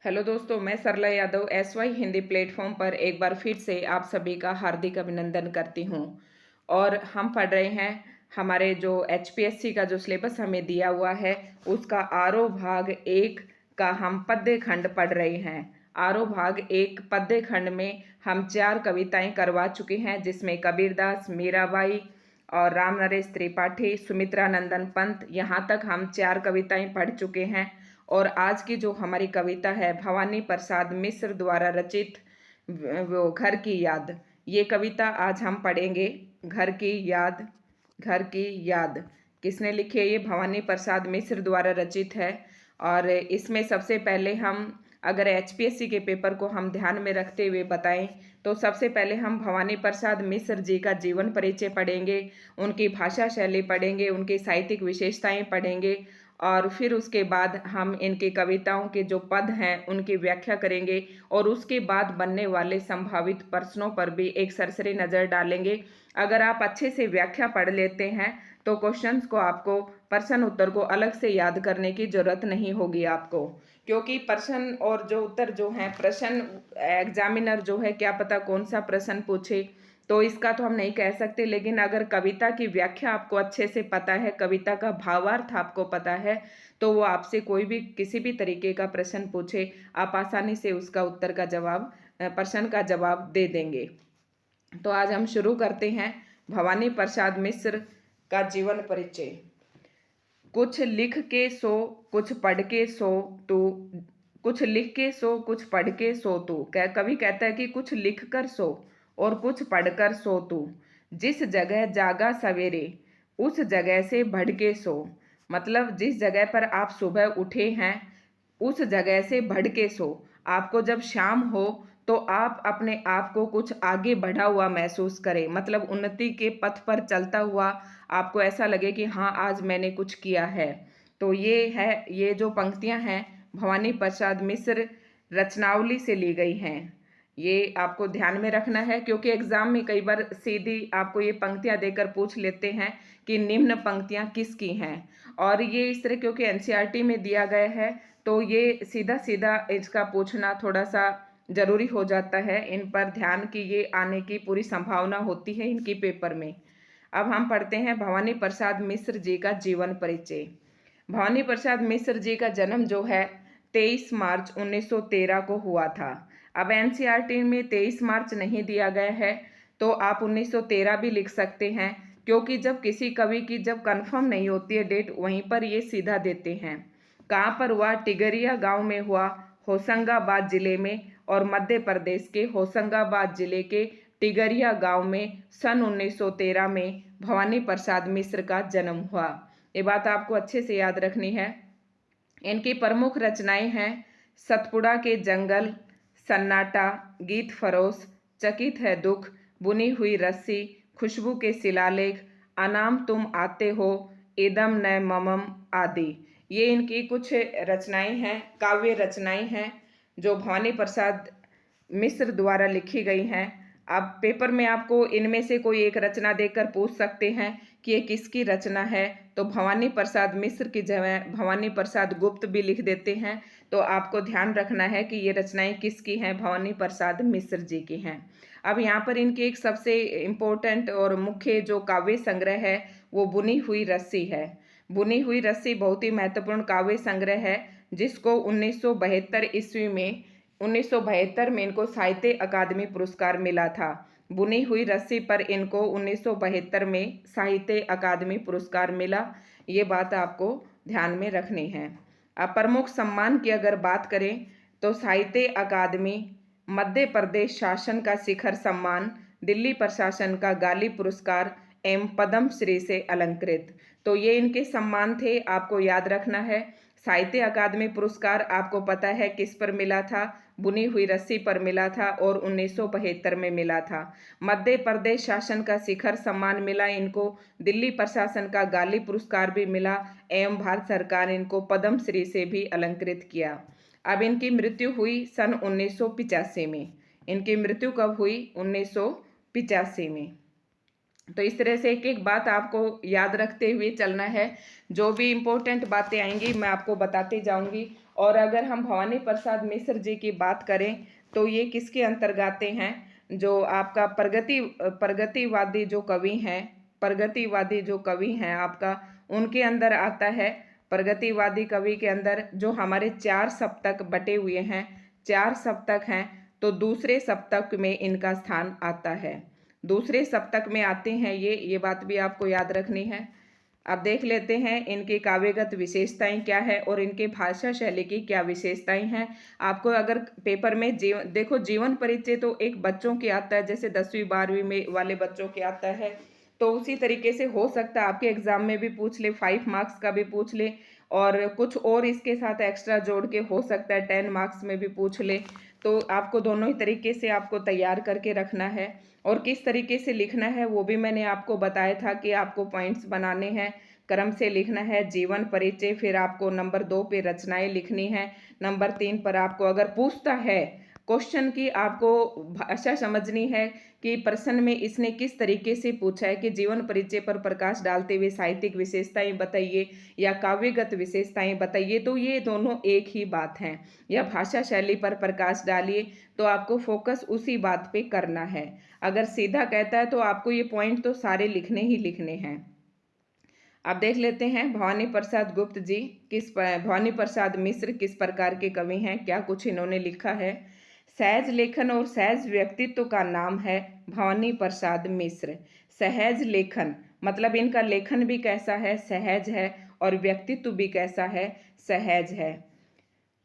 Hello दोस्तों, मैं सरला Yadav SY Hindi platform पर एक बार फिर से आप सभी का हार्दिक अभिनंदन करती हूँ। और हम पढ़ रहे हैं हमारे जो एचपीएससी का जो सिलेबस हमें दिया हुआ है उसका आरो भाग एक का हम पद्य खंड पढ़ रहे हैं। आरो भाग एक पद्य खंड में हम 4 कविताएं करवा चुके हैं, जिसमें कबीरदास, मीराबाई और राम नरेश त्रिपाठी, सुमित्रा नंदन पंत, यहाँ तक हम 4 कविताएं पढ़ चुके हैं। और आज की जो हमारी कविता है भवानी प्रसाद मिश्र द्वारा रचित वो घर की याद, ये कविता आज हम पढ़ेंगे। घर की याद, घर की याद किसने लिखी है? ये भवानी प्रसाद मिश्र द्वारा रचित है। और इसमें सबसे पहले हम अगर एचपीएससी के पेपर को हम ध्यान में रखते हुए बताएं तो सबसे पहले हम भवानी प्रसाद मिश्र जी का जीवन परिचय पढ़ेंगे, उनकी भाषा शैली पढ़ेंगे, उनकी साहित्यिक विशेषताएं पढ़ेंगे और फिर उसके बाद हम इनकी कविताओं के जो पद हैं उनकी व्याख्या करेंगे और उसके बाद बनने वाले संभावित प्रश्नों पर भी एक सरसरी नज़र डालेंगे। अगर आप अच्छे से व्याख्या पढ़ लेते हैं तो क्वेश्चंस को आपको प्रश्न उत्तर को अलग से याद करने की जरूरत नहीं होगी आपको, क्योंकि प्रश्न और जो उत्तर जो हैं प्रश्न एग्जामिनर जो है क्या पता कौन सा प्रश्न पूछे, तो इसका तो हम नहीं कह सकते। लेकिन अगर कविता की व्याख्या आपको अच्छे से पता है, कविता का भावार्थ आपको पता है, तो वो आपसे कोई भी किसी भी तरीके का प्रश्न पूछे आप आसानी से उसका उत्तर का जवाब प्रश्न का जवाब दे देंगे। तो आज हम शुरू करते हैं भवानी प्रसाद मिश्र का जीवन परिचय। कुछ लिख के सो कुछ पढ़ के सो तू, कुछ लिख के सो कुछ पढ़ के सो तू। कवि कहता है कि कुछ लिख कर सो और कुछ पढ़कर सो तू, जिस जगह जागा सवेरे उस जगह से बढ़ के सो। मतलब जिस जगह पर आप सुबह उठे हैं उस जगह से बढ़ के सो। आपको जब शाम हो तो आप अपने आप को कुछ आगे बढ़ा हुआ महसूस करें, मतलब उन्नति के पथ पर चलता हुआ आपको ऐसा लगे कि हाँ आज मैंने कुछ किया है। तो ये है, ये जो पंक्तियां हैं भवानी प्रसाद मिश्र रचनावली से ली गई हैं। ये आपको ध्यान में रखना है, क्योंकि एग्जाम में कई बार सीधी आपको ये पंक्तियां देकर पूछ लेते हैं कि निम्न पंक्तियां किसकी हैं। और ये इस तरह क्योंकि एनसीईआरटी में दिया गया है तो ये सीधा सीधा इसका पूछना थोड़ा सा जरूरी हो जाता है। इन पर ध्यान की ये आने की पूरी संभावना होती है इनकी पेपर में। अब हम पढ़ते हैं भवानी प्रसाद मिश्र जी का जीवन परिचय। भवानी प्रसाद मिश्र जी का जन्म जो है 23 मार्च 1913 को हुआ था। अब एनसीईआरटी में 23 मार्च नहीं दिया गया है तो आप 1913 भी लिख सकते हैं, क्योंकि जब किसी कवि की जब कंफर्म नहीं होती है डेट वहीं पर ये सीधा देते हैं। कहाँ पर हुआ? टिगरिया गांव में हुआ, होशंगाबाद जिले में, और मध्य प्रदेश के होशंगाबाद जिले के टिगरिया गांव में सन 1913 में भवानी प्रसाद मिश्र का जन्म हुआ। ये बात आपको अच्छे से याद रखनी है। इनकी प्रमुख रचनाएं हैं सतपुड़ा के जंगल, सन्नाटा, गीत फरोश, चकित है दुख, बुनी हुई रस्सी, खुशबू के शिलालेख, अनाम तुम आते हो, इदम न ममम आदि। ये इनकी कुछ रचनाएं हैं, काव्य रचनाएं हैं जो भवानी प्रसाद मिश्र द्वारा लिखी गई हैं। अब पेपर में आपको इनमें से कोई एक रचना देकर पूछ सकते हैं कि ये किसकी रचना है, तो भवानी प्रसाद मिश्र की जगह भवानी प्रसाद गुप्त भी लिख देते हैं। तो आपको ध्यान रखना है कि ये रचनाएं किसकी हैं, भवानी प्रसाद मिश्र जी की हैं। अब यहाँ पर इनकी एक सबसे इम्पोर्टेंट और मुख्य जो काव्य संग्रह है वो बुनी हुई रस्सी है। बुनी हुई रस्सी बहुत ही महत्वपूर्ण काव्य संग्रह है, जिसको 1972 ईस्वी में 1972 में इनको साहित्य अकादमी पुरस्कार मिला था। बुनी हुई रस्सी पर इनको 1972 में साहित्य अकादमी पुरस्कार मिला। ये बात आपको ध्यान में रखनी है। अब प्रमुख सम्मान की अगर बात करें तो साहित्य अकादमी, मध्य प्रदेश शासन का शिखर सम्मान, दिल्ली प्रशासन का गाली पुरस्कार एवं पद्म श्री से अलंकृत। तो ये इनके सम्मान थे, आपको याद रखना है। साहित्य अकादमी पुरस्कार आपको पता है किस पर मिला था? बुनी हुई रस्सी पर मिला था और 1972 में मिला था। मध्य प्रदेश शासन का शिखर सम्मान मिला इनको, दिल्ली प्रशासन का गाली पुरस्कार भी मिला एवं भारत सरकार ने इनको पद्म श्री से भी अलंकृत किया। अब इनकी मृत्यु हुई सन 1985 में। इनकी मृत्यु कब हुई? 1985 में। तो इस तरह से एक एक बात आपको याद रखते हुए चलना है। जो भी इम्पोर्टेंट बातें आएंगी मैं आपको बताती जाऊंगी। और अगर हम भवानी प्रसाद मिश्र जी की बात करें तो ये किसके अंतर्गत आते हैं? जो आपका प्रगतिवादी जो कवि हैं, प्रगतिवादी जो कवि हैं आपका, उनके अंदर आता है। प्रगतिवादी कवि के अंदर जो हमारे 4 सप्तक बटे हुए हैं, 4 सप्तक हैं, तो दूसरे सप्तक में इनका स्थान आता है। दूसरे सप्तक में आते हैं ये बात भी आपको याद रखनी है। अब देख लेते हैं इनकी काव्यगत विशेषताएं क्या है और इनके भाषा शैली की क्या विशेषताएं हैं। आपको अगर पेपर में देखो, जीवन परिचय तो एक बच्चों के आता है, जैसे 10वीं 12वीं में वाले बच्चों के आता है, तो उसी तरीके से हो सकता है आपके एग्जाम में भी पूछ ले, 5 मार्क्स का भी पूछ ले, और कुछ और इसके साथ एक्स्ट्रा जोड़ के हो सकता है 10 मार्क्स में भी पूछ ले। तो आपको दोनों ही तरीके से आपको तैयार करके रखना है। और किस तरीके से लिखना है वो भी मैंने आपको बताया था कि आपको पॉइंट्स बनाने हैं, क्रम से लिखना है। जीवन परिचय, फिर आपको नंबर 2 पे रचनाएं लिखनी है, नंबर 3 पर आपको अगर पूछता है क्वेश्चन की, आपको भाषा समझनी है कि प्रश्न में इसने किस तरीके से पूछा है कि जीवन परिचय पर प्रकाश डालते हुए साहित्यिक विशेषताएं बताइए या काव्यगत विशेषताएं बताइए, तो ये दोनों एक ही बात हैं। या भाषा शैली पर प्रकाश डालिए, तो आपको फोकस उसी बात पे करना है। अगर सीधा कहता है तो आपको ये पॉइंट तो सारे लिखने ही लिखने हैं। अब देख लेते हैं भवानी प्रसाद गुप्त जी भवानी प्रसाद मिश्र किस प्रकार के कवि हैं, क्या कुछ इन्होंने लिखा है। सहज लेखन और सहज व्यक्तित्व का नाम है भवानी प्रसाद मिश्र। सहज लेखन मतलब इनका लेखन भी कैसा है, सहज है, और व्यक्तित्व भी कैसा है, सहज है।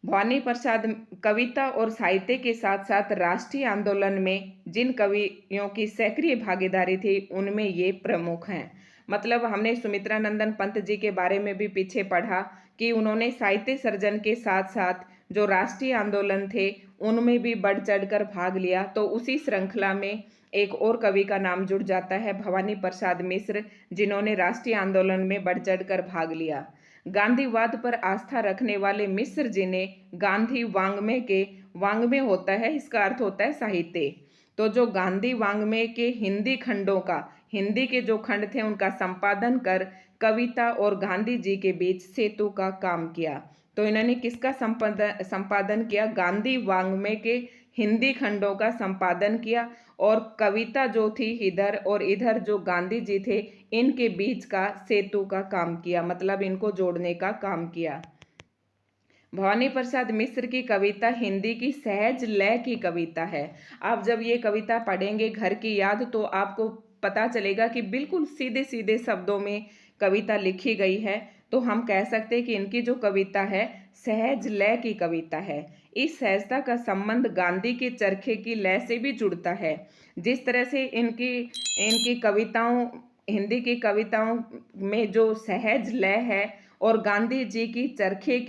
भवानी प्रसाद कविता और साहित्य के साथ साथ राष्ट्रीय आंदोलन में जिन कवियों की सक्रिय भागीदारी थी उनमें ये प्रमुख हैं। मतलब हमने सुमित्रा नंदन पंत जी के बारे में भी पीछे पढ़ा कि उन्होंने साहित्य सर्जन के साथ साथ जो राष्ट्रीय आंदोलन थे उनमें भी बढ़ चढ़कर भाग लिया। तो उसी श्रृंखला में एक और कवि का नाम जुड़ जाता है, भवानी प्रसाद मिश्र, जिन्होंने राष्ट्रीय आंदोलन में बढ़ चढ़कर भाग लिया। गांधीवाद पर आस्था रखने वाले मिश्र जी ने गांधी वांग्मय होता है, इसका अर्थ होता है साहित्य। तो जो गांधी वांग्मय के हिंदी के जो खंड थे उनका संपादन कर कविता और गांधी जी के बीच सेतु का काम किया। तो इन्होंने किसका संपादन किया? गांधी वांग्मय के हिंदी खंडों का संपादन किया, और कविता जो थी इधर और इधर जो गांधी जी थे इनके बीच का सेतु का काम किया, मतलब इनको जोड़ने का काम किया। भवानी प्रसाद मिश्र की कविता हिंदी की सहज लय की कविता है। आप जब ये कविता पढ़ेंगे घर की याद, तो आपको पता चलेगा कि बिल्कुल सीधे सीधे शब्दों में कविता लिखी गई है। तो हम कह सकते हैं कि इनकी जो कविता है सहज लय की कविता है। इस सहजता का संबंध गांधी के चरखे की लय से भी जुड़ता है। जिस तरह से इनकी इनकी कविताओं हिंदी की कविताओं में जो सहज लय है और गांधी जी की चरखे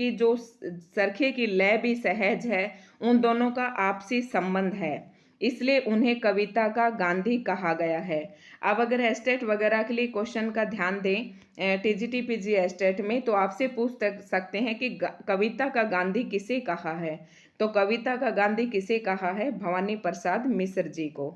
की लय भी सहज है, उन दोनों का आपसी संबंध है, इसलिए उन्हें कविता का गांधी कहा गया है। अब अगर एस्टेट वगैरह के लिए क्वेश्चन का ध्यान दें टीजीटी पीजी एस्टेट में, तो आपसे पूछ सकते हैं कि कविता का गांधी किसे कहा है। तो कविता का गांधी किसे कहा है? भवानी प्रसाद मिश्र जी को।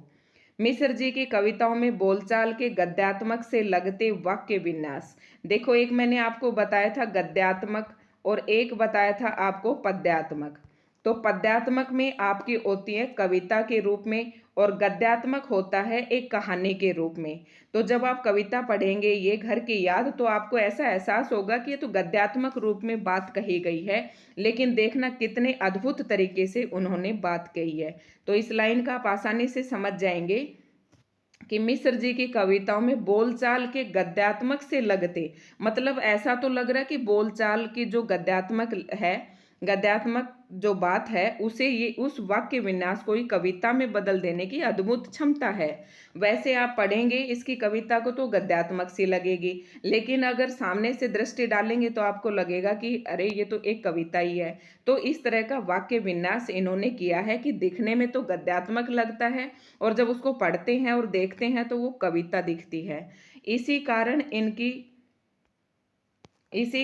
मिश्र जी की कविताओं में बोलचाल के गद्यात्मक से लगते वाक्य विन्यास, देखो एक मैंने आपको बताया था गद्यात्मक और एक बताया था आपको पद्यात्मक। तो पद्यात्मक में आपकी होती है कविता के रूप में, और गद्यात्मक होता है एक कहानी के रूप में। तो जब आप कविता पढ़ेंगे ये घर की याद, तो आपको ऐसा एहसास होगा कि ये तो गद्यात्मक रूप में बात कही गई है, लेकिन देखना कितने अद्भुत तरीके से उन्होंने बात कही है। तो इस लाइन का आप आसानी से समझ जाएंगे कि मिश्र जी की कविताओं में बोलचाल के गद्यात्मक से लगते, मतलब ऐसा तो लग रहा है कि बोलचाल की जो गद्यात्मक जो बात है उसे ये उस वाक्य विन्यास को ही कविता में बदल देने की अद्भुत क्षमता है। वैसे आप पढ़ेंगे इसकी कविता को तो गद्यात्मक सी लगेगी, लेकिन अगर सामने से दृष्टि डालेंगे तो आपको लगेगा कि अरे ये तो एक कविता ही है। तो इस तरह का वाक्य विन्यास इन्होंने किया है कि दिखने में तो गद्यात्मक लगता है, और जब उसको पढ़ते हैं और देखते हैं तो वो कविता दिखती है। इसी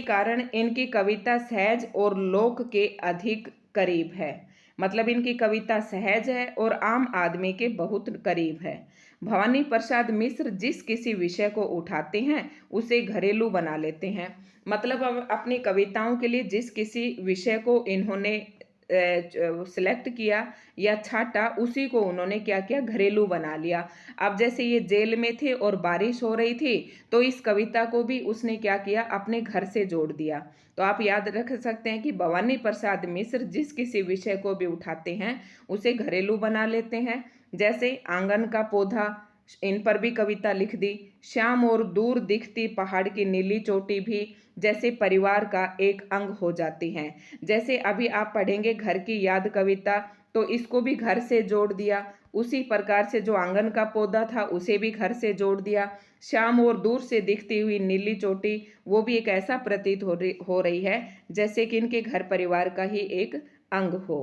कारण इनकी कविता सहज और लोक के अधिक करीब है। मतलब इनकी कविता सहज है और आम आदमी के बहुत करीब है। भवानी प्रसाद मिश्र जिस किसी विषय को उठाते हैं उसे घरेलू बना लेते हैं। मतलब अब अपनी कविताओं के लिए जिस किसी विषय को इन्होंने सिलेक्ट किया या छाटा, उसी को उन्होंने क्या किया, घरेलू बना लिया। अब जैसे ये जेल में थे और बारिश हो रही थी, तो इस कविता को भी उसने क्या किया, अपने घर से जोड़ दिया। तो आप याद रख सकते हैं कि भवानी प्रसाद मिश्र जिस किसी विषय को भी उठाते हैं उसे घरेलू बना लेते हैं। जैसे आंगन का पौधा, इन पर भी कविता लिख दी। श्याम और दूर दिखती पहाड़ की नीली चोटी भी जैसे परिवार का एक अंग हो जाती हैं। जैसे अभी आप पढ़ेंगे घर की याद कविता, तो इसको भी घर से जोड़ दिया। उसी प्रकार से जो आंगन का पौधा था उसे भी घर से जोड़ दिया। शाम और दूर से दिखती हुई नीली चोटी, वो भी एक ऐसा प्रतीत हो रही है जैसे कि इनके घर परिवार का ही एक अंग हो।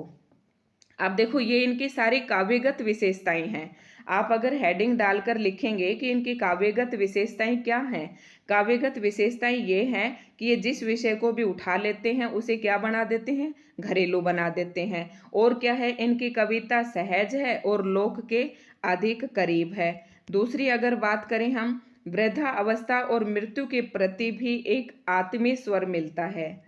अब देखो ये इनकी सारी काव्यगत विशेषताएं हैं। आप अगर हेडिंग डालकर लिखेंगे कि इनकी काव्यगत विशेषताएं क्या हैं, काव्यगत विशेषताएं ये हैं कि ये जिस विषय को भी उठा लेते हैं उसे क्या बना देते हैं, घरेलू बना देते हैं। और क्या है, इनकी कविता सहज है और लोक के अधिक करीब है। दूसरी अगर बात करें हम, वृद्धा अवस्था और मृत्यु के प्रति भी एक आत्मीय स्वर मिलता है।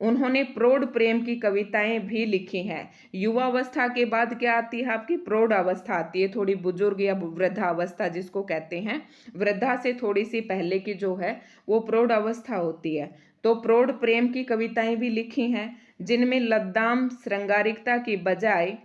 उन्होंने प्रौढ़ प्रेम की कविताएं भी लिखी हैं। युवावस्था के बाद क्या आती है, आपकी प्रौढ़ अवस्था आती है, थोड़ी बुजुर्ग या वृद्धा अवस्था जिसको कहते हैं। वृद्धा से थोड़ी सी पहले की जो है वो प्रौढ़ अवस्था होती है। तो प्रौढ़ प्रेम की कविताएं भी लिखी हैं जिनमें लद्दाम श्रृंगारिकता की बजाय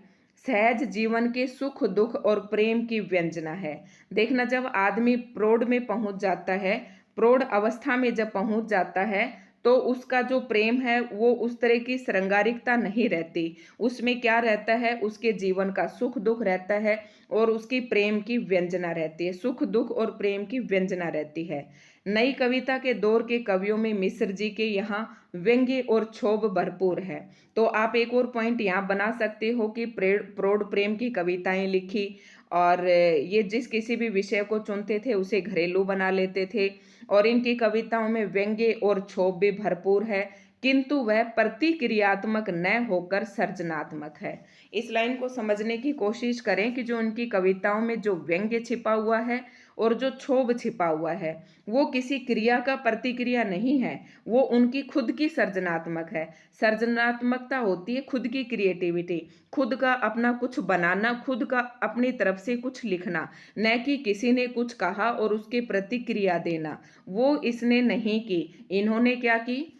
सहज जीवन के सुख दुख और प्रेम की व्यंजना है। देखना, जब आदमी प्रौढ़ में पहुंच जाता है, प्रौढ़ अवस्था में जब पहुंच जाता है, तो उसका जो प्रेम है वो उस तरह की श्रृंगारिकता नहीं रहती। उसमें क्या रहता है, उसके जीवन का सुख दुख रहता है और उसकी प्रेम की व्यंजना रहती है। सुख दुख और प्रेम की व्यंजना रहती है। नई कविता के दौर के कवियों में मिश्र जी के यहाँ व्यंग्य और क्षोभ भरपूर है। तो आप एक और पॉइंट यहाँ बना सकते हो कि प्रौढ़ प्रेम की कविताएं लिखी, और ये जिस किसी भी विषय को चुनते थे उसे घरेलू बना लेते थे। और इनकी कविताओं में व्यंग्य और क्षोभ भी भरपूर है, किंतु वह प्रतिक्रियात्मक न होकर सर्जनात्मक है। इस लाइन को समझने की कोशिश करें कि जो उनकी कविताओं में जो व्यंग्य छिपा हुआ है और जो क्षोभ छिपा हुआ है, वो किसी क्रिया का प्रतिक्रिया नहीं है, वो उनकी खुद की सर्जनात्मक है। सर्जनात्मकता होती है खुद की क्रिएटिविटी, खुद का अपना कुछ बनाना, खुद का अपनी तरफ से कुछ लिखना, न कि किसी ने कुछ कहा और उसके प्रतिक्रिया देना। वो इसने नहीं की। इन्होंने क्या की,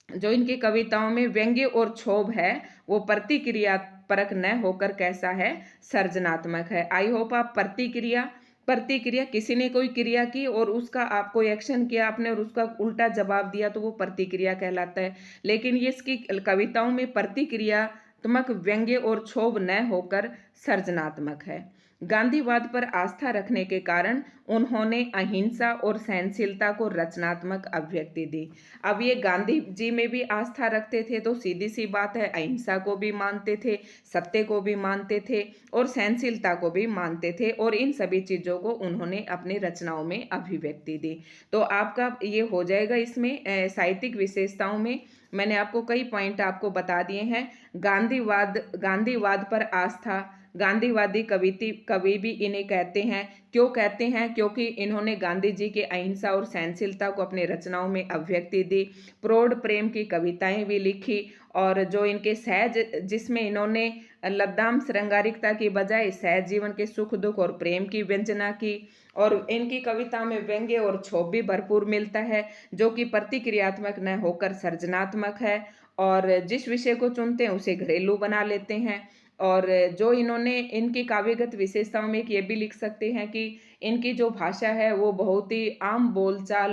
जो इनकी कविताओं में व्यंग्य और क्षोभ है वो प्रतिक्रिया परक न होकर कैसा है, सर्जनात्मक है। आई होप आप प्रतिक्रिया किसी ने कोई क्रिया की और उसका आप कोई एक्शन किया आपने और उसका उल्टा जवाब दिया तो वो प्रतिक्रिया कहलाता है। लेकिन ये इसकी कविताओं में प्रतिक्रियात्मक व्यंग्य और क्षोभ न होकर सर्जनात्मक है। गांधीवाद पर आस्था रखने के कारण उन्होंने अहिंसा और सहनशीलता को रचनात्मक अभिव्यक्ति दी। अब ये गांधी जी में भी आस्था रखते थे, तो सीधी सी बात है, अहिंसा को भी मानते थे, सत्य को भी मानते थे और सहनशीलता को भी मानते थे, और इन सभी चीज़ों को उन्होंने अपनी रचनाओं में अभिव्यक्ति दी। तो आपका ये हो जाएगा इसमें साहित्यिक विशेषताओं में मैंने आपको कई पॉइंट आपको बता दिए हैं। गांधीवाद पर आस्था, गांधीवादी कवि भी इन्हें कहते हैं। क्यों कहते हैं, क्योंकि इन्होंने गांधी जी के अहिंसा और सहनशीलता को अपने रचनाओं में अभिव्यक्ति दी। प्रौढ़ प्रेम की कविताएं भी लिखी, और जो इनके सहज, जिसमें इन्होंने लद्दाम श्रृंगारिकता की बजाय सहज जीवन के सुख दुख और प्रेम की व्यंजना की। और इनकी कविता में व्यंग्य और क्षोभ भी भरपूर मिलता है, जो कि प्रतिक्रियात्मक न होकर सर्जनात्मक है। और जिस विषय को चुनते हैं उसे घरेलू बना लेते हैं। और जो इन्होंने इनकी काव्यगत विशेषताओं में एक ये भी लिख सकते हैं कि इनकी जो भाषा है वो बहुत ही आम बोलचाल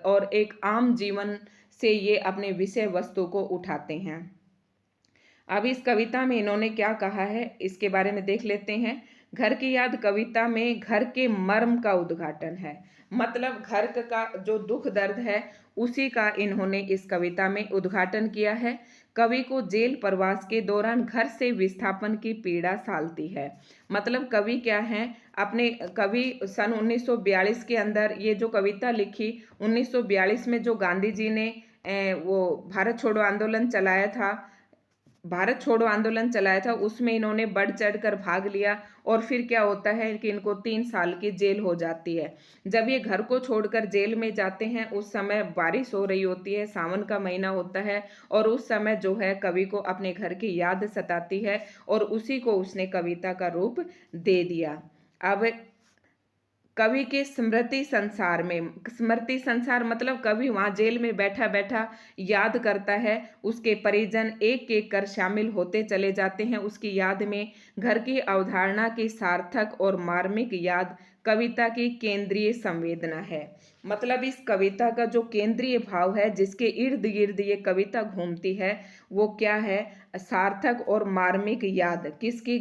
और एक आम जीवन से ये अपने विषय वस्तु को उठाते हैं। अब इस कविता में इन्होंने क्या कहा है इसके बारे में देख लेते हैं। घर की याद कविता में घर के मर्म का उद्घाटन है, मतलब घर का जो दुख दर्द है उसी का इन्होंने इस कविता में उद्घाटन किया है। कवि को जेल प्रवास के दौरान घर से विस्थापन की पीड़ा सालती है। मतलब कवि क्या है, अपने कवि सन 1942 के अंदर ये जो कविता लिखी, 1942 में जो गांधी जी ने वो भारत छोड़ो आंदोलन चलाया था, भारत छोड़ो आंदोलन चलाया था उसमें इन्होंने बढ़ चढ़कर भाग लिया और फिर क्या होता है कि इनको 3 साल की जेल हो जाती है। जब ये घर को छोड़कर जेल में जाते हैं उस समय बारिश हो रही होती है, सावन का महीना होता है और उस समय जो है कवि को अपने घर की याद सताती है और उसी को उसने कविता का रूप दे दिया। अब कवि के स्मृति संसार में, स्मृति संसार मतलब कवि वहाँ जेल में बैठा बैठा याद करता है, उसके परिजन एक एक कर शामिल होते चले जाते हैं उसकी याद में। घर की अवधारणा की सार्थक और मार्मिक याद कविता की केंद्रीय संवेदना है। मतलब इस कविता का जो केंद्रीय भाव है जिसके इर्द गिर्द ये कविता घूमती है वो क्या है? सार्थक और मार्मिक याद। किसकी?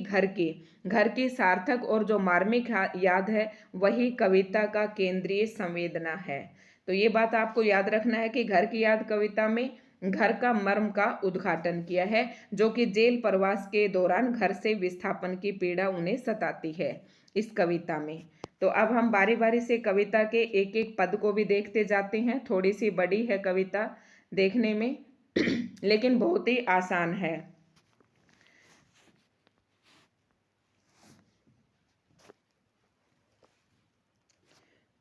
घर की सार्थक और जो मार्मिक याद है वही कविता का केंद्रीय संवेदना है। तो ये बात आपको याद रखना है कि घर की याद कविता में घर का मर्म का उद्घाटन किया है, जो कि जेल प्रवास के दौरान घर से विस्थापन की पीड़ा उन्हें सताती है इस कविता में। तो अब हम बारी बारी से कविता के एक एक पद को भी देखते जाते हैं। थोड़ी सी बड़ी है कविता देखने में लेकिन बहुत ही आसान है।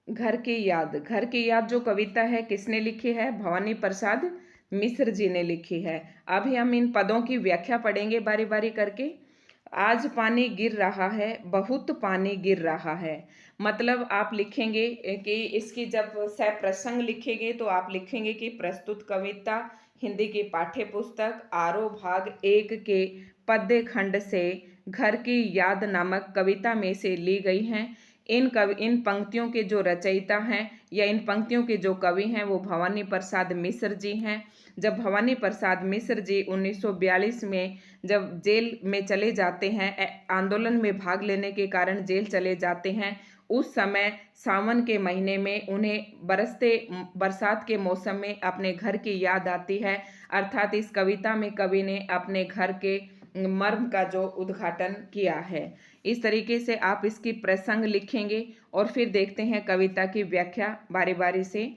घर की याद जो कविता है किसने लिखी है? भवानी प्रसाद मिश्र जी ने लिखी है। अभी हम इन पदों की व्याख्या पढ़ेंगे बारी बारी करके। आज पानी गिर रहा है, बहुत पानी गिर रहा है। मतलब आप लिखेंगे कि इसकी जब सह प्रसंग लिखेंगे तो आप लिखेंगे कि प्रस्तुत कविता हिंदी की पाठ्य पुस्तक आरोह भाग 1 के पद्य खंड से घर की याद नामक कविता में से ली गई हैं। इन पंक्तियों के जो रचयिता हैं या इन पंक्तियों के जो कवि हैं वो भवानी प्रसाद मिश्र जी हैं। जब भवानी प्रसाद मिश्र जी 1942 में जब जेल में चले जाते हैं, आंदोलन में भाग लेने के कारण जेल चले जाते हैं, उस समय सावन के महीने में उन्हें बरसात के मौसम में अपने घर की याद आती है। अर्थात इस कविता में कवि ने अपने घर के मर्म का जो उद्घाटन किया है। इस तरीके से आप इसकी प्रसंग लिखेंगे और फिर देखते हैं कविता की व्याख्या बारी बारी से।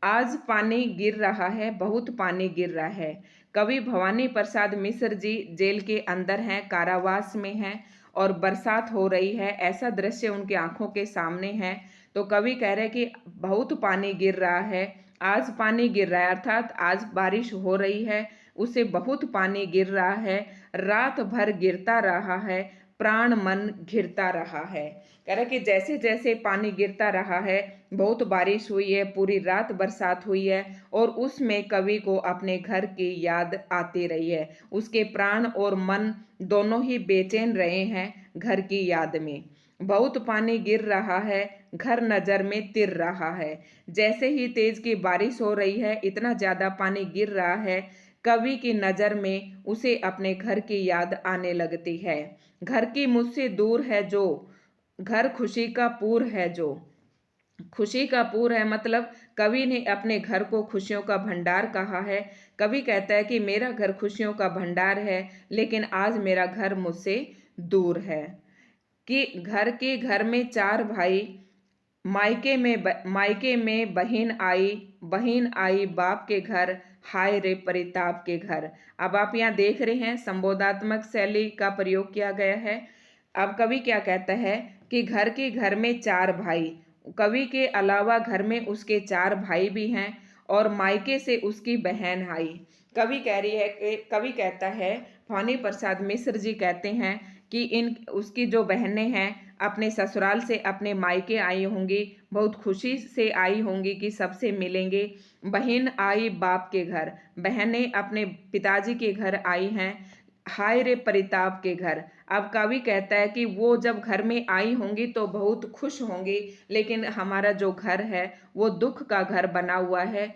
आज पानी गिर रहा है, बहुत पानी गिर रहा है। कवि भवानी प्रसाद मिश्र जी जेल के अंदर हैं, कारावास में हैं और बरसात हो रही है, ऐसा दृश्य उनकी आंखों के सामने है। तो कवि कह रहे हैं कि बहुत पानी गिर रहा है, आज पानी गिर रहा है, अर्थात आज बारिश हो रही है, उसे बहुत पानी गिर रहा है, रात भर गिरता रहा है, प्राण मन घिरता रहा है। कह रहे कि जैसे जैसे पानी गिरता रहा है, बहुत बारिश हुई है, पूरी रात बरसात हुई है और उसमें कवि को अपने घर की याद आती रही है। उसके प्राण और मन दोनों ही बेचैन रहे हैं घर की याद में। बहुत पानी गिर रहा है, घर नजर में तिर रहा है। जैसे ही तेज की बारिश हो रही है, इतना ज्यादा पानी गिर रहा है, कवि की नजर में उसे अपने घर की याद आने लगती है। घर की मुझसे दूर है जो, घर खुशी का पूर है जो। खुशी का पूर है मतलब कवि ने अपने घर को खुशियों का भंडार कहा है। कवि कहता है कि मेरा घर खुशियों का भंडार है, लेकिन आज मेरा घर मुझसे दूर है। कि घर में 4 भाई, मायके में बहन आई बाप के घर, हाय रे परिताप के घर। अब आप यहाँ देख रहे हैं संबोधात्मक शैली का प्रयोग किया गया है। अब कवि क्या कहता है कि घर में 4 भाई, कवि के अलावा घर में उसके 4 भाई भी हैं और मायके से उसकी बहन आई। कवि कहता है, भवानी प्रसाद मिश्र जी कहते हैं कि इन उसकी जो बहनें हैं अपने ससुराल से अपने मायके आई होंगी, बहुत खुशी से आई होंगी कि सबसे मिलेंगे। बहन आई बाप के घर, बहनें अपने पिताजी के घर आई हैं, हाय रे परिताप के घर। अब कवि कहता है कि वो जब घर में आई होंगी तो बहुत खुश होंगी, लेकिन हमारा जो घर है वो दुख का घर बना हुआ है।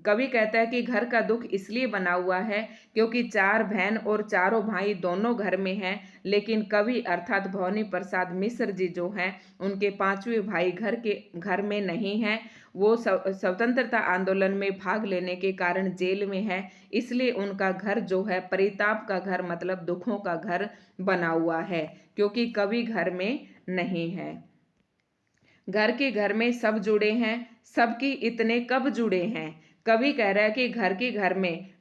कवि कहता है कि घर का दुख इसलिए बना हुआ है क्योंकि 4 बहन और चारों भाई दोनों घर में हैं, लेकिन कवि अर्थात भवानी प्रसाद मिश्र जी जो हैं उनके 5वें भाई घर में नहीं हैं। वो स्वतंत्रता आंदोलन में भाग लेने के कारण जेल में है, इसलिए उनका घर जो है परिताप का घर मतलब दुखों का घर बना हुआ है, क्योंकि कवि घर में नहीं है। घर में सब जुड़े हैं, सबकी इतने कब जुड़े हैं। कवि कह रहा है कि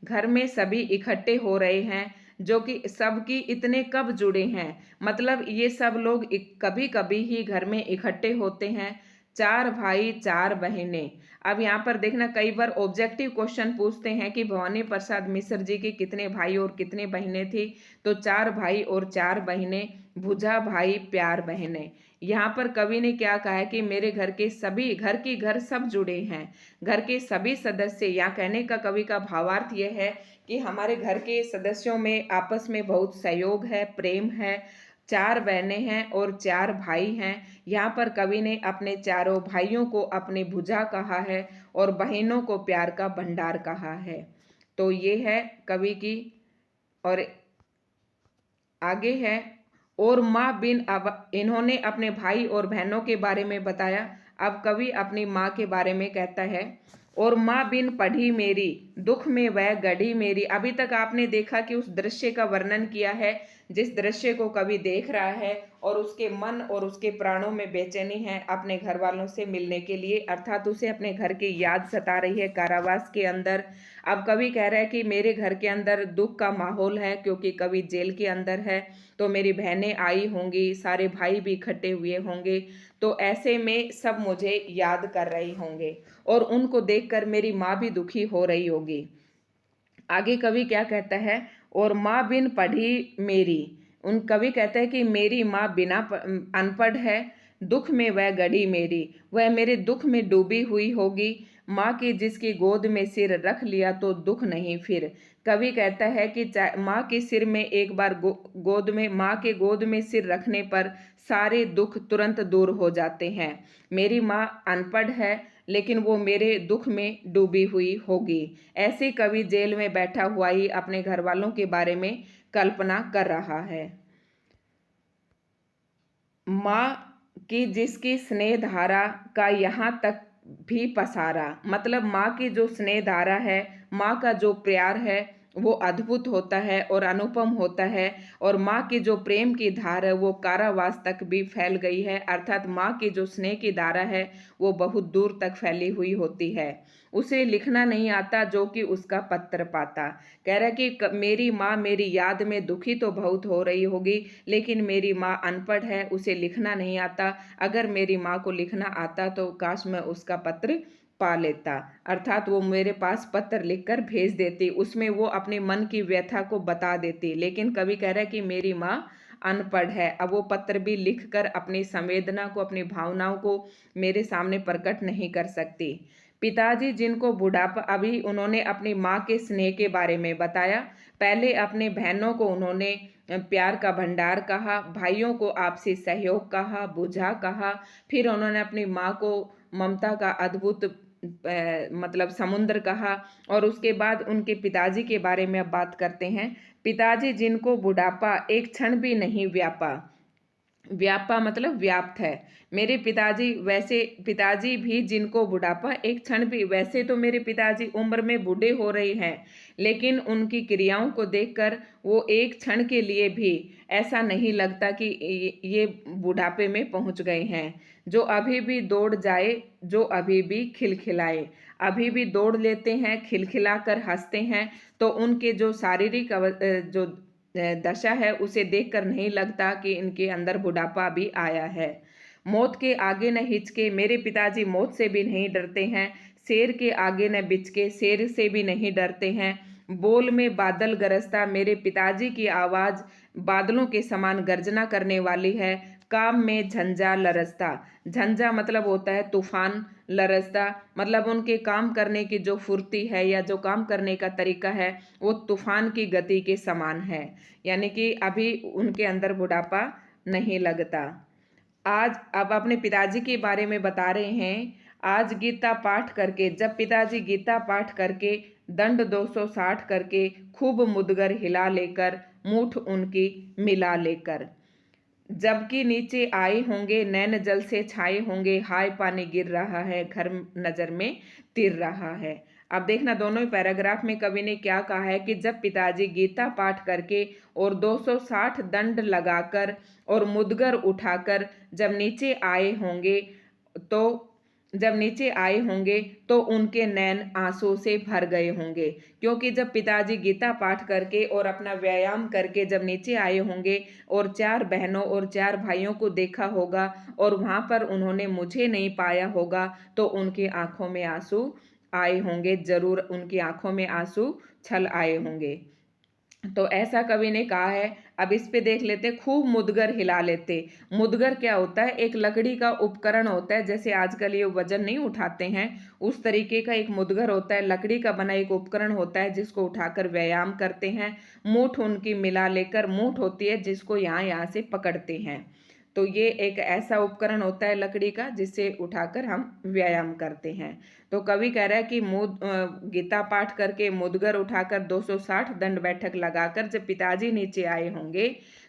घर में सभी इकट्ठे हो रहे हैं, जो कि सबकी इतने कब जुड़े हैं, मतलब ये सब लोग कभी कभी ही घर में इकट्ठे होते हैं। 4 भाई 4 बहनें। अब यहाँ पर देखना, कई बार ऑब्जेक्टिव क्वेश्चन पूछते हैं कि भवानी प्रसाद मिश्र जी के कितने भाई और कितने बहनें थी, तो 4 भाई और 4 बहनें, भुजा भाई प्यार बहनें। यहाँ पर कवि ने क्या कहा है कि मेरे घर के सभी, घर की घर सब जुड़े हैं, घर के सभी सदस्य। यहाँ कहने का कवि का भावार्थ यह है कि हमारे घर के सदस्यों में आपस में बहुत सहयोग है, प्रेम है। 4 बहनें हैं और 4 भाई हैं। यहाँ पर कवि ने अपने चारों भाइयों को अपनी भुजा कहा है और बहनों को प्यार का भंडार कहा है। तो ये है कवि की। और आगे है, और माँ बिन। अब इन्होंने अपने भाई और बहनों के बारे में बताया। अब कवि अपनी माँ के बारे में कहता है, और माँ बिन पढ़ी मेरी, दुख में वह गढ़ी मेरी। अभी तक आपने देखा कि उस दृश्य का वर्णन किया है, जिस दृश्य को कवि देख रहा है और उसके मन और उसके प्राणों में बेचैनी है अपने घर वालों से मिलने के लिए, अर्थात उसे अपने घर की याद सता रही है कारावास के अंदर। अब कवि कह रहा है कि मेरे घर के अंदर दुख का माहौल है, क्योंकि कवि जेल के अंदर है, तो मेरी बहनें आई होंगी, सारे भाई भी इकट्ठे हुए होंगे, तो ऐसे में सब मुझे याद कर रहे होंगे और उनको देखकर मेरी माँ भी दुखी हो रही होगी। आगे कवि क्या कहता है, और माँ बिन पढ़ी मेरी। उन कवि कहता है कि मेरी माँ बिना अनपढ़ है, दुख में वह गड़ी मेरी, वह मेरे दुख में डूबी हुई होगी। माँ की जिसकी गोद में सिर रख लिया तो दुख नहीं फिर। कवि कहता है कि माँ के सिर में एक बार गोद में, माँ के गोद में सिर रखने पर सारे दुख तुरंत दूर हो जाते हैं। मेरी माँ अनपढ़ है, लेकिन वो मेरे दुख में डूबी हुई होगी। ऐसे कवि जेल में बैठा हुआ ही अपने घर वालों के बारे में कल्पना कर रहा है। माँ की जिसकी स्नेह धारा का यहाँ तक भी पसारा, मतलब माँ की जो स्नेह धारा है, माँ का जो प्यार है, वो अद्भुत होता है और अनुपम होता है। और माँ की जो प्रेम की धार है वो कारावास तक भी फैल गई है, अर्थात माँ की जो स्नेह की धारा है वो बहुत दूर तक फैली हुई होती है। उसे लिखना नहीं आता जो कि उसका पत्र पाता। कह रहा है कि मेरी माँ मेरी याद में दुखी तो बहुत हो रही होगी, लेकिन मेरी माँ अनपढ़ है, उसे लिखना नहीं आता। अगर मेरी माँ को लिखना आता तो काश मैं उसका पत्र पा लेता, अर्थात वो मेरे पास पत्र लिखकर भेज देती, उसमें वो अपने मन की व्यथा को बता देती। लेकिन कवि कह रहा है कि मेरी माँ अनपढ़ है, अब वो पत्र भी लिखकर अपनी संवेदना को, अपनी भावनाओं को मेरे सामने प्रकट नहीं कर सकती। पिताजी जिनको बुढ़ापा, अभी उन्होंने अपनी माँ के स्नेह के बारे में बताया। पहले अपने बहनों को उन्होंने प्यार का भंडार कहा, भाइयों को आपसी सहयोग कहा, बुझा कहा। फिर उन्होंने अपनी माँ को ममता का अद्भुत मतलब समुद्र कहा। और उसके बाद उनके पिताजी के बारे में अब बात करते हैं। पिताजी जिनको बुढ़ापा एक क्षण भी नहीं व्यापा, व्यापा मतलब व्याप्त है। मेरे पिताजी, वैसे पिताजी भी जिनको बुढ़ापा एक क्षण भी, वैसे तो मेरे पिताजी उम्र में बूढ़े हो रहे हैं, लेकिन उनकी क्रियाओं को देखकर वो एक क्षण के लिए भी ऐसा नहीं लगता कि ये बुढ़ापे में पहुंच गए हैं। जो अभी भी दौड़ जाए, जो अभी भी खिलखिलाए, अभी भी दौड़ लेते हैं, खिलखिलाकर हंसते हैं, तो उनके जो शारीरिक जो दशा है उसे देखकर नहीं लगता कि इनके अंदर बुढ़ापा भी आया है। मौत के आगे न हिचके, मेरे पिताजी मौत से भी नहीं डरते हैं। शेर के आगे न बिचके, शेर से भी नहीं डरते हैं। बोल में बादल गरजता, मेरे पिताजी की आवाज बादलों के समान गर्जना करने वाली है। काम में झंझा लरजता, झंझा मतलब होता है तूफान, लरजता मतलब उनके काम करने की जो फुर्ती है या जो काम करने का तरीका है वो तूफान की गति के समान है, यानी कि अभी उनके अंदर बुढ़ापा नहीं लगता। आज अब अपने पिताजी के बारे में बता रहे हैं। आज गीता पाठ करके, जब पिताजी गीता पाठ करके दंड 260 करके खूब मुदगर हिला लेकर मूठ उनकी मिला लेकर, जबकि नीचे आए होंगे नैन जल से छाए होंगे, हाय पानी गिर रहा है, घर नजर में तिर रहा है। अब देखना दोनों ही पैराग्राफ में कवि ने क्या कहा है कि जब पिताजी गीता पाठ करके और 260 दंड लगाकर और मुदगर उठाकर जब नीचे आए होंगे, तो जब नीचे आए होंगे तो उनके नैन आंसू से भर गए होंगे, क्योंकि जब पिताजी गीता पाठ करके और अपना व्यायाम करके जब नीचे आए होंगे और 4 बहनों और 4 भाइयों को देखा होगा और वहाँ पर उन्होंने मुझे नहीं पाया होगा, तो उनकी आंखों में आंसू आए होंगे, जरूर उनकी आंखों में आंसू छल आए होंगे। तो ऐसा कवि ने कहा है। अब इस पे देख लेते, खूब मुदगर हिला लेते। मुदगर क्या होता है? एक लकड़ी का उपकरण होता है, जैसे आजकल ये वजन नहीं उठाते हैं, उस तरीके का एक मुदगर होता है, लकड़ी का बना एक उपकरण होता है जिसको उठाकर व्यायाम करते हैं। मूठ उनकी मिला लेकर, मूठ होती है जिसको यहाँ यहाँ से पकड़ते हैं। तो ये एक ऐसा उपकरण होता है लकड़ी का जिससे उठाकर हम व्यायाम करते हैं। तो कवि कह रहा है कि गीता पाठ करके मुदगर उठाकर 260 दंड बैठक लगाकर जब पिताजी नीचे आए होंगे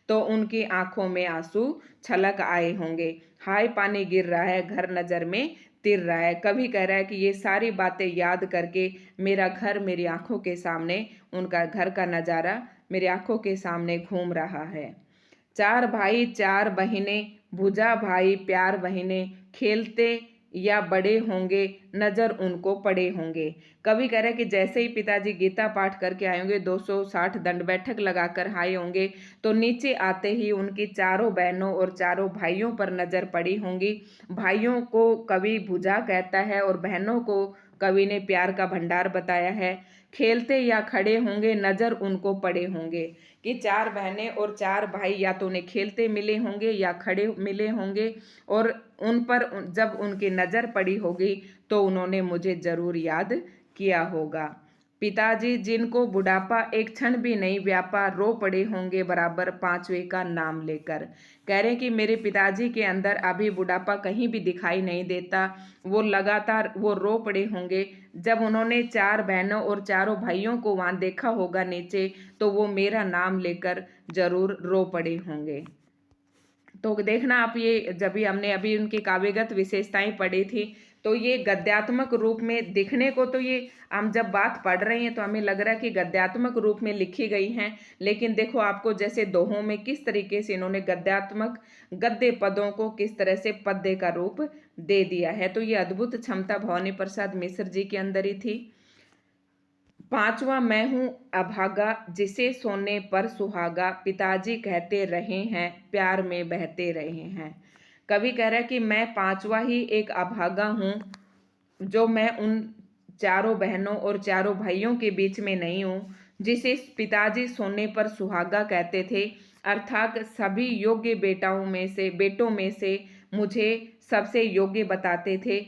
तो उनकी आंखों में आंसू छलक आए होंगे। हाय पानी गिर रहा है, घर नजर में तिर रहा है। कवि कह रहा है कि ये सारी बातें याद करके मेरा घर मेरी आंखों के सामने, उनका घर का नज़ारा मेरी आंखों के सामने घूम रहा है। 4 भाई 4 बहिनें, भुजा भाई प्यार बहिनें, खेलते या बड़े होंगे नजर उनको पड़े होंगे। कवि कह रहे हैं कि जैसे ही पिताजी गीता पाठ करके आए होंगे, 260 दंड बैठक लगाकर आए होंगे, तो नीचे आते ही उनकी चारों बहनों और चारों भाइयों पर नजर पड़ी होंगी। भाइयों को कवि भुजा कहता है और बहनों को कवि ने प्यार का भंडार बताया है। खेलते या खड़े होंगे नजर उनको पड़े होंगे, कि 4 बहनें और 4 भाई या तो उन्हें खेलते मिले होंगे या खड़े मिले होंगे, और उन पर जब उनकी नज़र पड़ी होगी तो उन्होंने मुझे ज़रूर याद किया होगा। पिताजी जिनको बुढ़ापा एक क्षण भी नहीं व्यापा, रो पड़े होंगे बराबर 5वें का नाम लेकर। कह रहे हैं कि मेरे पिताजी के अंदर अभी बुढ़ापा कहीं भी दिखाई नहीं देता, वो लगातार वो रो पड़े होंगे। जब उन्होंने 4 बहनों और चारों भाइयों को वहाँ देखा होगा नीचे, तो वो मेरा नाम लेकर जरूर रो पड़े होंगे। तो देखना आप, ये जब भी हमने अभी उनकी काव्यगत विशेषताएं पढ़ी थी, तो ये गद्यात्मक रूप में दिखने को, तो ये हम जब बात पढ़ रहे हैं तो हमें लग रहा है कि गद्यात्मक रूप में लिखी गई हैं, लेकिन देखो आपको जैसे दोहों में किस तरीके से इन्होंने गद्यात्मक गद्य पदों को किस तरह से पद्य का रूप दे दिया है। तो ये अद्भुत क्षमता भवानी प्रसाद मिश्र जी के अंदर ही थी। 5वां मैं हूँ अभागा, जिसे सोने पर सुहागा, पिताजी कहते रहे हैं प्यार में बहते रहे हैं। कवि कह रहा है कि मैं 5वां ही एक अभागा हूँ, जो मैं उन चारों बहनों और चारों भाइयों के बीच में नहीं हूँ जिसे पिताजी सोने पर सुहागा कहते थे। अर्थात सभी योग्य बेटों में से मुझे सबसे योग्य बताते थे,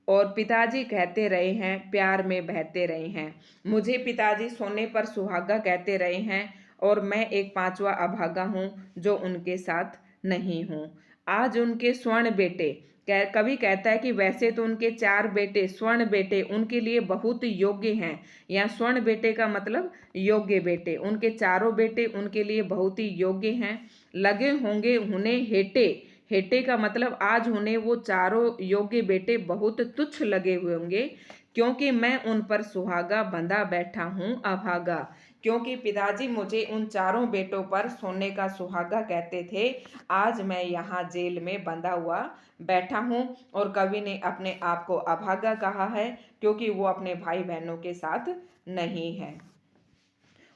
और पिताजी कहते रहे हैं प्यार में बहते रहे हैं। मुझे पिताजी सोने पर सुहागा कहते रहे हैं, और मैं एक 5वां अभागा हूँ जो उनके साथ नहीं हूँ। आज उनके स्वर्ण बेटे, कवि कहता है कि वैसे तो उनके 4 बेटे स्वर्ण बेटे उनके लिए बहुत योग्य हैं। यहाँ स्वर्ण बेटे का मतलब योग्य बेटे, उनके चारों बेटे उनके लिए बहुत ही योग्य हैं। लगे होंगे उन्हें हेटे, हेटे का मतलब आज उन्हें वो चारों योग्य बेटे बहुत तुच्छ लगे हुए होंगे, क्योंकि मैं उन पर सुहागा बंधा बैठा हूँ अभागा। क्योंकि पिताजी मुझे उन चारों बेटों पर सोने का सुहागा कहते थे, आज मैं यहाँ जेल में बंधा हुआ बैठा हूँ। और कवि ने अपने आप को अभागा कहा है क्योंकि वो अपने भाई बहनों के साथ नहीं है।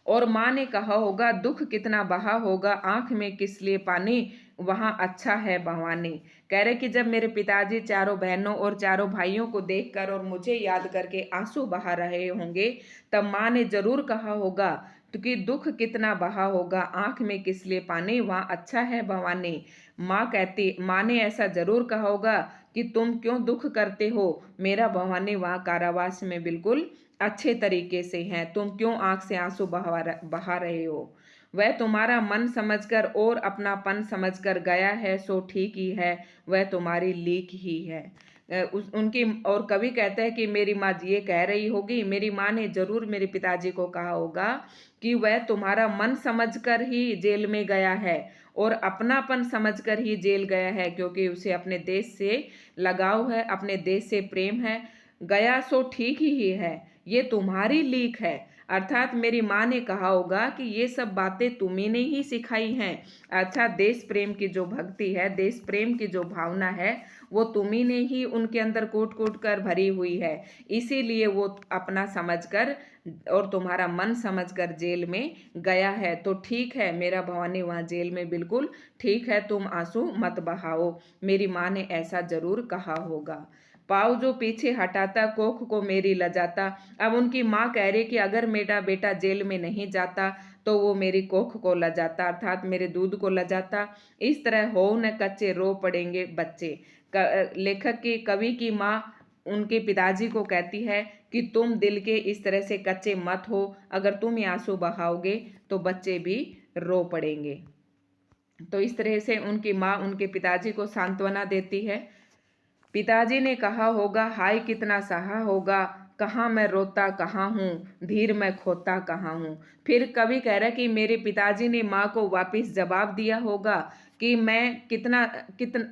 और माँ ने कहा होगा दुख कितना बहा होगा, आंख में किस लिए पानी, वहाँ अच्छा है भवानी। कह रहे कि जब मेरे पिताजी चारों बहनों और चारों भाइयों को देखकर और मुझे याद करके आंसू बहा रहे होंगे, तब माँ ने जरूर कहा होगा कि दुख कितना बहा होगा, आंख में किस लिए पानी, वहाँ अच्छा है भवानी। माँ ने ऐसा जरूर कहा होगा कि तुम क्यों दुख करते हो, मेरा भवानी वहाँ कारावास में बिल्कुल अच्छे तरीके से हैं, तुम क्यों आंख से आंसू बहा रहे हो। वह तुम्हारा मन समझकर और अपनापन समझकर गया है सो ठीक ही है, वह तुम्हारी लीक ही है। उनकी, और कवि कहता है कि मेरी माँ ये कह रही होगी, मेरी माँ ने जरूर मेरे पिताजी को कहा होगा कि वह तुम्हारा मन समझकर ही जेल में गया है और अपनापन समझकर ही जेल गया है, क्योंकि उसे अपने देश से लगाव है, अपने देश से प्रेम है। गया सो ठीक ही है, ये तुम्हारी लीक है। अर्थात मेरी माँ ने कहा होगा कि ये सब बातें तुम्ही ने ही सिखाई हैं। अर्थात देश प्रेम की जो भक्ति है, देश प्रेम की जो भावना है, वो तुम्ही ने ही उनके अंदर कूट कूट कर भरी हुई है। इसीलिए वो अपना समझकर और तुम्हारा मन समझकर जेल में गया है। तो ठीक है मेरा भवानी, वहाँ जेल में बिल्कुल ठीक है, तुम आंसू मत बहाओ। मेरी माँ ने ऐसा जरूर कहा होगा। पाँव जो पीछे हटाता कोख को मेरी लजाता। अब उनकी माँ कह रही कि अगर मेरा बेटा जेल में नहीं जाता तो वो मेरी कोख को लजाता, अर्थात मेरे दूध को लजाता। इस तरह हो न कच्चे रो पड़ेंगे बच्चे। लेखक की, कवि की माँ उनके पिताजी को कहती है कि तुम दिल के इस तरह से कच्चे मत हो, अगर तुम ये आंसू बहाओगे तो बच्चे भी रो पड़ेंगे। तो इस तरह से उनकी माँ उनके पिताजी को सांत्वना देती है। पिताजी ने कहा होगा हाय कितना सहा होगा, कहाँ मैं रोता कहाँ हूँ, धीर मैं खोता कहाँ हूँ। फिर कवि कह रहा है कि मेरे पिताजी ने माँ को वापिस जवाब दिया होगा कि मैं कितना कितना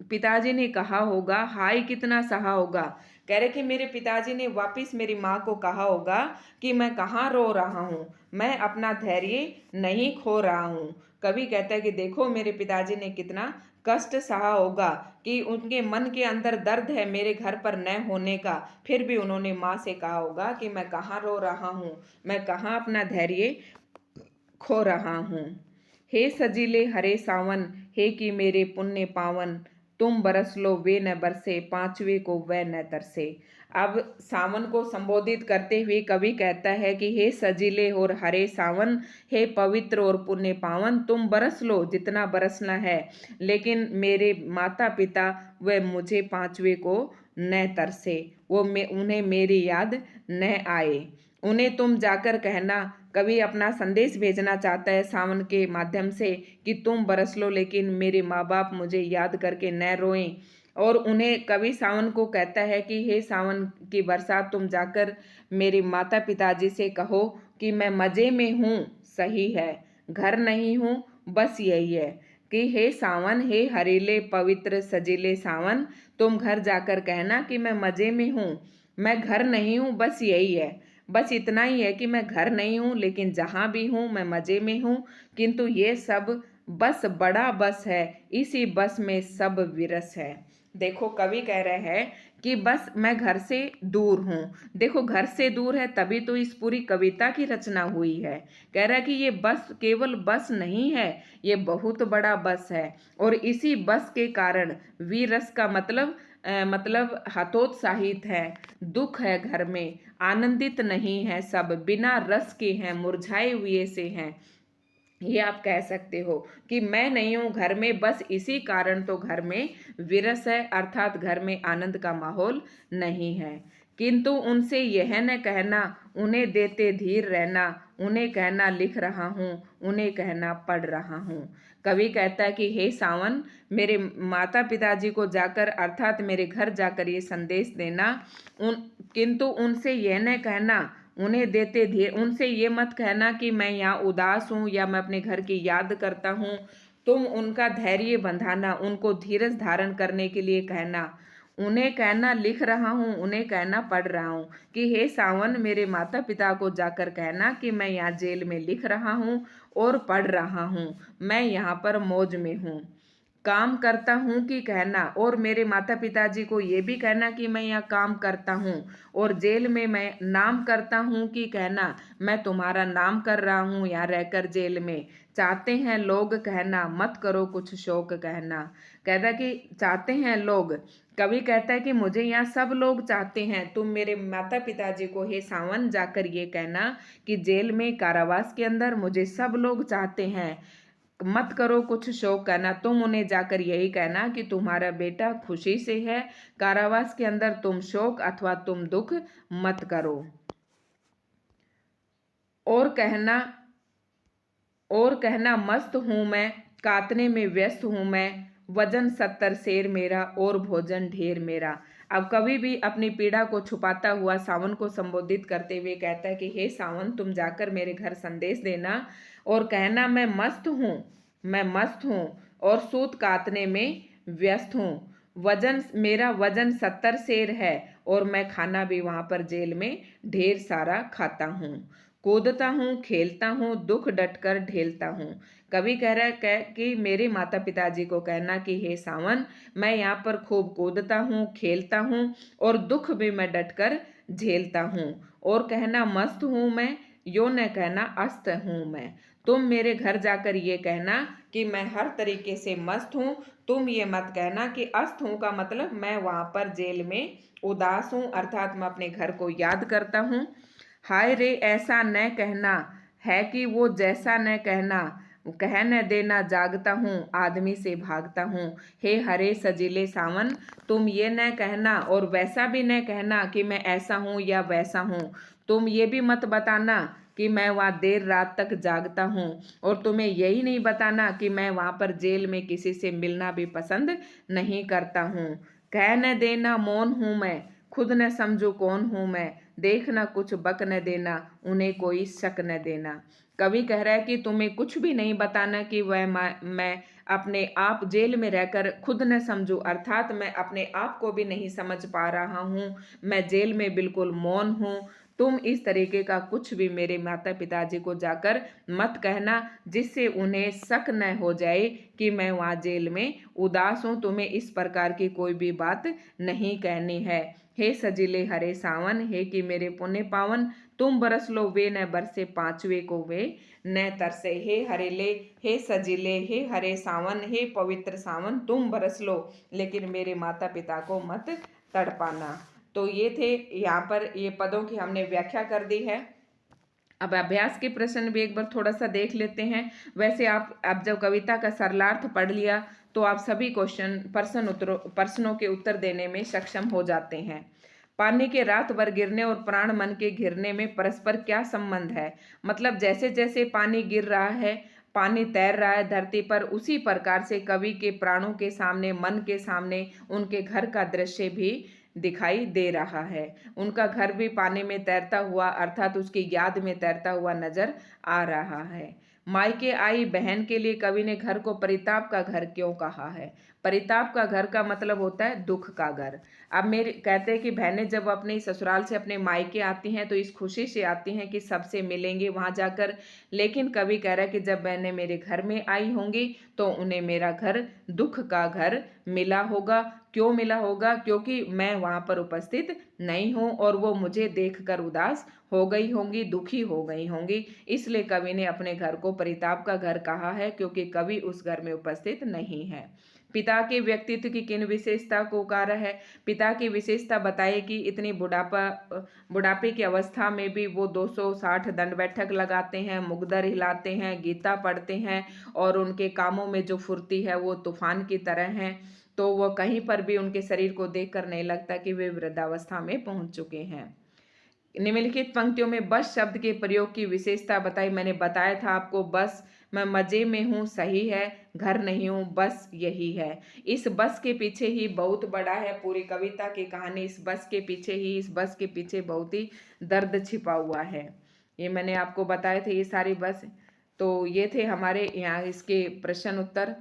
पिताजी ने कहा होगा हाय कितना सहा होगा। कह रहे कि मेरे पिताजी ने वापिस मेरी माँ को कहा होगा कि मैं कहाँ रो रहा हूँ, मैं अपना धैर्य नहीं खो रहा हूँ। कवि कहता है कि देखो मेरे पिताजी ने कितना कष्ट सहा होगा कि उनके मन के अंदर दर्द है मेरे घर पर न होने का, फिर भी उन्होंने माँ से कहा होगा कि मैं कहाँ रो रहा हूँ, मैं कहाँ अपना धैर्य खो रहा हूँ। हे सजीले हरे सावन, हे कि मेरे पुण्य पावन, तुम बरस लो वे न बरसे, पांचवे को वह न तरसे। अब सावन को संबोधित करते हुए कवि कहता है कि हे सजीले और हरे सावन, हे पवित्र और पुण्य पावन, तुम बरस लो जितना बरसना है, लेकिन मेरे माता पिता वे मुझे पांचवे को न तरसे, वो उन्हें मेरी याद न आए। उन्हें तुम जाकर कहना, कवि अपना संदेश भेजना चाहता है सावन के माध्यम से कि तुम बरस लो लेकिन मेरे माँ बाप मुझे याद करके न रोएं। और उन्हें कवि सावन को कहता है कि हे सावन की बरसात, तुम जाकर मेरे माता पिताजी से कहो कि मैं मज़े में हूँ, सही है, घर नहीं हूँ, बस यही है। कि हे सावन, हे हरीले पवित्र सजीले सावन, तुम घर जाकर कहना कि मैं मज़े में हूँ, मैं घर नहीं हूँ, बस यही है। बस इतना ही है कि मैं घर नहीं हूँ, लेकिन जहाँ भी हूँ मैं मज़े में हूँ। किंतु ये सब बस बड़ा बस है, इसी बस में सब विरस है। देखो कवि कह रहे हैं कि बस मैं घर से दूर हूँ। देखो घर से दूर है तभी तो इस पूरी कविता की रचना हुई है। कह रहा है कि ये बस केवल बस नहीं है, ये बहुत बड़ा बस है। और इसी बस के कारण विरस का मतलब हतोत्साहित है, दुख है घर में, आनंदित नहीं है, सब बिना रस के हैं, मुरझाए हुए से हैं। ये आप कह सकते हो कि मैं नहीं हूँ घर में, बस इसी कारण तो घर में विरस है, अर्थात घर में आनंद का माहौल नहीं है। किंतु उनसे यह न कहना, उन्हें देते धीर रहना, उन्हें कहना लिख रहा हूँ, उन्हें कहना पढ़ रहा हूँ। कवि कहता है कि हे सावन, मेरे माता पिताजी को जाकर अर्थात मेरे घर जाकर ये संदेश देना, किंतु उनसे यह न कहना, उन्हें देते धीर, उनसे ये मत कहना कि मैं यहाँ उदास हूँ या मैं अपने घर की याद करता हूँ। तुम उनका धैर्य बंधाना, उनको धीरज धारण करने के लिए कहना। उन्हें कहना लिख रहा हूँ, उन्हें कहना पढ़ रहा हूँ। कि हे सावन, मेरे माता पिता को जाकर कहना कि मैं यहाँ जेल में लिख रहा हूँ और पढ़ रहा हूँ, मैं यहाँ पर मौज में हूँ, काम करता हूँ कि कहना। और मेरे माता पिताजी को ये भी कहना कि मैं यहाँ काम करता हूँ और जेल में मैं नाम करता हूँ कि कहना, मैं तुम्हारा नाम कर रहा हूँ यहाँ रहकर जेल में। चाहते हैं लोग कहना, मत करो कुछ शौक कहना। कहता कि चाहते हैं लोग, कवि कहता है कि मुझे यहाँ सब लोग चाहते हैं। तुम मेरे माता पिताजी को हे सावन जाकर ये कहना कि जेल में कारावास के अंदर मुझे सब लोग चाहते हैं, मत करो कुछ शोक कहना। तुम उन्हें जाकर यही कहना कि तुम्हारा बेटा खुशी से है, कारावास के अंदर तुम शोक अथवा तुम दुख मत करो। और कहना मस्त हूँ मैं, काटने में व्यस्त हूँ मैं, वजन 70 शेर मेरा और भोजन ढेर मेरा। अब कवि भी अपनी पीड़ा को छुपाता हुआ सावन को संबोधित करते हुए कहता है कि हे सावन, तुम जाकर मेरे घर संदेश देना और कहना मैं मस्त हूँ और सूत काटने में व्यस्त हूँ। वजन 70 शेर है और मैं खाना भी वहाँ पर जेल में ढेर सारा खाता हूँ। कूदता हूँ, खेलता हूँ, दुख डटकर ढेलता हूँ। कवि कह रहा है कि मेरे माता पिताजी को कहना कि हे सावन, मैं यहाँ पर खूब कूदता हूँ, खेलता हूँ और दुख भी मैं डटकर झेलता हूँ। और कहना मस्त हूँ मैं, यो न कहना अस्त हूँ मैं। तुम मेरे घर जाकर ये कहना कि मैं हर तरीके से मस्त हूँ। तुम ये मत कहना कि अस्त हूँ का मतलब मैं वहाँ पर जेल में उदास हूँ, अर्थात मैं अपने घर को याद करता हूँ। हाय रे ऐसा न कहना है कि वो जैसा न कहना, कह न देना जागता हूँ, आदमी से भागता हूँ। हे हरे सजीले सावन, तुम ये न कहना और वैसा भी न कहना कि मैं ऐसा हूँ या वैसा हूँ। तुम ये भी मत बताना कि मैं वहाँ देर रात तक जागता हूँ, और तुम्हें यही नहीं बताना कि मैं वहाँ पर जेल में किसी से मिलना भी पसंद नहीं करता हूँ। कह न देना मौन हूँ मैं, खुद न समझो कौन हूँ मैं, देखना कुछ बक न देना, उन्हें कोई शक न देना। कवि कह रहा है कि तुम्हें कुछ भी नहीं बताना कि मैं अपने आप जेल में रहकर खुद न समझूं, अर्थात मैं अपने आप को भी नहीं समझ पा रहा हूँ, मैं जेल में बिल्कुल मौन हूँ। तुम इस तरीके का कुछ भी मेरे माता पिताजी को जाकर मत कहना जिससे उन्हें शक न हो जाए कि मैं वहाँ जेल में उदास हूँ। तुम्हें इस प्रकार की कोई भी बात नहीं कहनी है। हे सजीले हरे सावन, हे कि मेरे पुण्य पावन, तुम बरस लो वे न बरसे, पांचवे को वे न तरसे। हे हरेले, हे सजीले, हे हरे सावन, हे पवित्र सावन, तुम बरस लो लेकिन मेरे माता पिता को मत तड़पाना। तो ये थे, यहाँ पर ये पदों की हमने व्याख्या कर दी है। अब अभ्यास के प्रश्न भी एक बार थोड़ा सा देख लेते हैं। वैसे आप अब जब कविता का सरलार्थ पढ़ लिया तो आप सभी प्रश्नों के उत्तर देने में सक्षम हो जाते हैं। पानी के रात भर गिरने और प्राण मन के घिरने में परस्पर क्या संबंध है? मतलब जैसे जैसे पानी गिर रहा है, पानी तैर रहा है धरती पर, उसी प्रकार से कवि के प्राणों के सामने, मन के सामने उनके घर का दृश्य भी दिखाई दे रहा है। उनका घर भी पानी में तैरता हुआ, अर्थात उसकी याद में तैरता हुआ नजर आ रहा है। मायके आई बहन के लिए कवि ने घर को परिताप का घर क्यों कहा है? परिताप का घर का मतलब होता है दुख का घर। अब मेरे कहते हैं कि बहनें जब अपने ससुराल से अपने मायके आती हैं तो इस खुशी से आती हैं कि सबसे मिलेंगे वहां जाकर, लेकिन कवि कह रहा है कि जब बहनें मेरे घर में आई होंगी तो उन्हें मेरा घर दुख का घर मिला होगा। क्यों मिला होगा? क्योंकि मैं वहां पर उपस्थित नहीं हूं और वो मुझे देखकर उदास हो गई होंगी, दुखी हो गई होंगी। इसलिए कवि ने अपने घर को परिताप का घर कहा है, क्योंकि कवि उस घर में उपस्थित नहीं है। पिता के व्यक्तित्व की किन विशेषता को कार्य है? पिता की विशेषता बताइए कि इतनी बुढ़ापे की अवस्था में भी वो 260 दंड बैठक लगाते हैं, मुगदर हिलाते हैं, गीता पढ़ते हैं और उनके कामों में जो फुर्ती है वो तूफान की तरह है। तो वह कहीं पर भी उनके शरीर को देखकर नहीं लगता कि वे वृद्धावस्था में पहुंच चुके हैं। निम्नलिखित पंक्तियों में बस शब्द के प्रयोग की विशेषता बताई। मैंने बताया था आपको, बस मैं मजे में हूँ, सही है, घर नहीं हूँ, बस यही है। इस बस के पीछे ही बहुत बड़ा है, पूरी कविता की कहानी इस बस के पीछे ही, इस बस के पीछे बहुत ही दर्द छिपा हुआ है। ये मैंने आपको बताए थे, ये सारी बस। तो ये थे हमारे यहाँ इसके प्रश्न उत्तर।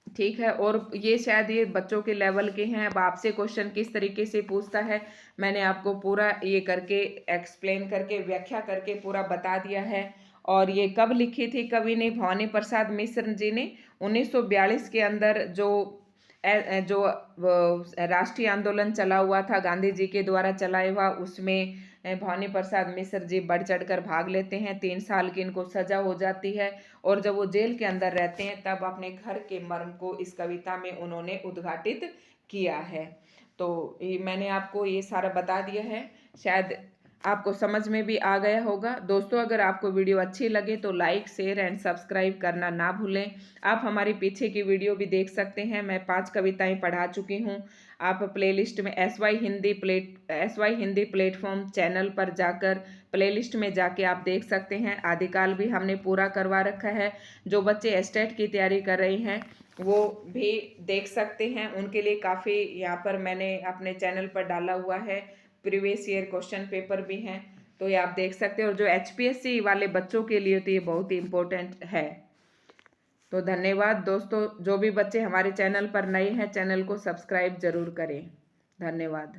ठीक है, और ये शायद ये बच्चों के लेवल के हैं। अब आपसे क्वेश्चन किस तरीके से पूछता है मैंने आपको पूरा ये करके एक्सप्लेन करके व्याख्या करके पूरा बता दिया है। और ये कब लिखी थी कवि ने? भवानी प्रसाद मिश्र जी ने 1942 के अंदर जो राष्ट्रीय आंदोलन चला हुआ था गांधी जी के द्वारा चलाया हुआ, उसमें भवानी प्रसाद मिश्र जी बढ़ चढ़कर भाग लेते हैं। 3 साल की इनको सजा हो जाती है और जब वो जेल के अंदर रहते हैं तब अपने घर के मर्म को इस कविता में उन्होंने उद्घाटित किया है। तो ये मैंने आपको ये सारा बता दिया है, शायद आपको समझ में भी आ गया होगा। दोस्तों, अगर आपको वीडियो अच्छी लगे तो लाइक, शेयर एंड सब्सक्राइब करना ना भूलें। आप हमारी पीछे की वीडियो भी देख सकते हैं, मैं 5 कविताएं पढ़ा चुकी हूँ। आप प्लेलिस्ट में SY हिंदी प्लेटफॉर्म चैनल पर जाकर प्लेलिस्ट में जाके आप देख सकते हैं। आदिकाल भी हमने पूरा करवा रखा है। जो बच्चे स्टेट की तैयारी कर रहे हैं वो भी देख सकते हैं, उनके लिए काफ़ी यहाँ पर मैंने अपने चैनल पर डाला हुआ है। प्रीवियस ईयर क्वेश्चन पेपर भी हैं, तो ये आप देख सकते हैं। और जो HPSC वाले बच्चों के लिए तो ये बहुत ही इम्पोर्टेंट है। तो धन्यवाद दोस्तों, जो भी बच्चे हमारे चैनल पर नए हैं चैनल को सब्सक्राइब जरूर करें। धन्यवाद।